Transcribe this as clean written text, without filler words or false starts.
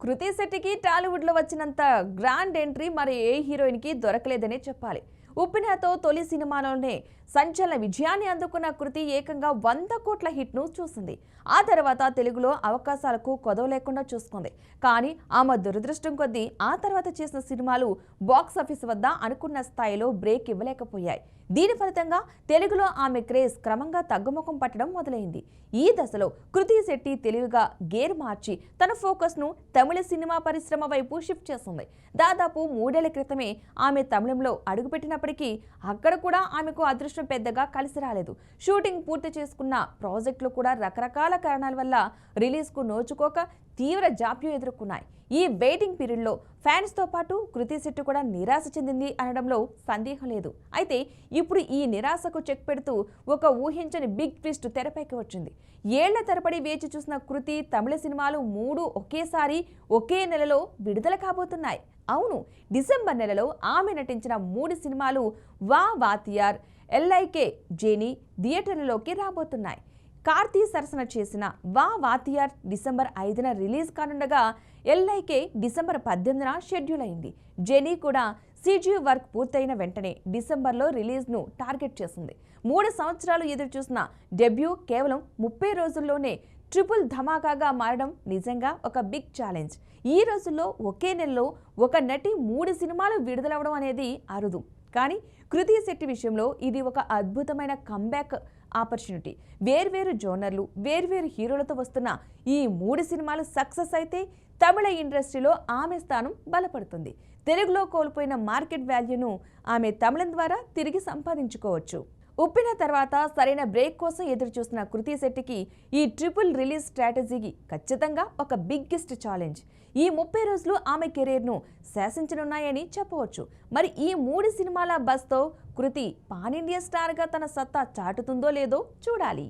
కృతి శెట్టికి టాలీవుడ్ లో వచ్చినంత grand entry మరి ఏ హీరోయిన్ కి దొరకలేదనే చెప్పాలి. ఉప్పినతో తొలి సినిమాలోనే సంచలన విజయాన్ని అందుకున్న కృతి ఏకంగా 100 కోట్ల హిట్ ను చూసింది. ఆ తర్వాత తెలుగులో అవకాశాలకు కొదవ లేకుండా చూసుకుంది. కానీ ఆమె దురదృష్టం కొద్దీ ఆ తర్వాత చేసిన సినిమాలు బాక్స్ ఆఫీస్ వద్ద అనుకున్న స్థాయిలో బ్రేక్ ఇవ్వలేకపోయాయి. దీని ఫలితంగా తెలుగులో ఆమె క్రేజ్ క్రమంగా తగ్గుముఖం పట్టడం మొదలైంది. ఈ దశలో కృతి శెట్టి తెలివిగా గేర్ మార్చి తన ఫోకస్ ను తమిళ సినిమా పరిశ్రమ వైపు షిఫ్ట్ చేసింది. దాదాపు 3 ఏళ్ల క్రితమే ఆమె తమిళంలో అడుగుపెట్టినప్పటికీ అక్కడ కూడా ఆమెకు అదృష్టం పెద్దగా కలిసి రాలేదు. షూటింగ్ పూర్తి చేసుకున్న ప్రాజెక్టులు కూడా రకరకాల కారణాల వల్ల రిలీజ్ కు నోచుకోక తీవ్ర జాప్యం ఎదుర్కొన్నాయి. ఈ వెయిటింగ్ పీరియడ్ లో ఫ్యాన్స్ తో పాటు కృతి శెట్టి కూడా నిరాశ చెందింది అనడంలో సందేహం లేదు. అయితే ఇప్పుడు ఈ నిరాశకు చెక్ పెడుతూ ఒక ఊహించని బిగ్ ట్విస్ట్ తెరపైకి వచ్చింది. ఏళ్ల తరబడి వేచి చూసిన కృతి తమిళ సినిమాలు 3 ఒకేసారి ఒకే నెలలో విడుదల కాబోతున్నాయి. అవును, డిసెంబర్ నెలలో ఆమె నటించిన 3 సినిమాలు వా వాతియార్, ఎల్ఐకే జేని థియేటర్లలోకి రాబోతున్నాయి. కార్తీ సరసన చేసిన వా వాతియార్ డిసెంబర్ 5న రిలీజ్ కానుండగా ఎల్ఐకే డిసెంబర్ 18న షెడ్యూల్ అయింది. జెనీ కూడా సిజీ వర్క్ పూర్తయిన వెంటనే డిసెంబర్లో రిలీజ్ను టార్గెట్ చేసింది. 3 సంవత్సరాలు ఎదురు చూసిన డెబ్యూ కేవలం 30 రోజుల్లోనే ట్రిపుల్ ధమాకాగా మారడం నిజంగా ఒక బిగ్ ఛాలెంజ్. ఈ రోజుల్లో ఒకే నెలలో ఒక నటి 3 సినిమాలు విడుదలవడం అనేది అరుదు. కానీ కృతి శెట్టి విషయంలో ఇది ఒక అద్భుతమైన కంబ్యాక్ ఆపర్చునిటీ. వేర్వేరు జోనర్లు, వేర్వేరు హీరోలతో వస్తున్న ఈ 3 సినిమాలు సక్సెస్ అయితే తమిళ ఇండస్ట్రీలో ఆమె స్థానం బలపడుతుంది. తెలుగులో కోల్పోయిన మార్కెట్ వాల్యూను ఆమె తమిళం ద్వారా తిరిగి సంపాదించుకోవచ్చు. ఉప్పిన తర్వాత సరైన బ్రేక్ కోసం ఎదురు చూస్తున్న కృతి శెట్టికి ఈ ట్రిపుల్ రిలీజ్ స్ట్రాటజీకి ఖచ్చితంగా ఒక బిగ్గెస్ట్ ఛాలెంజ్. ఈ 30 రోజులు ఆమె కెరీర్ను శాసించనున్నాయని చెప్పవచ్చు. మరి ఈ 3 సినిమాల బస్తో కృతి పాన్ ఇండియా స్టార్గా తన సత్తా చాటుతుందో లేదో చూడాలి.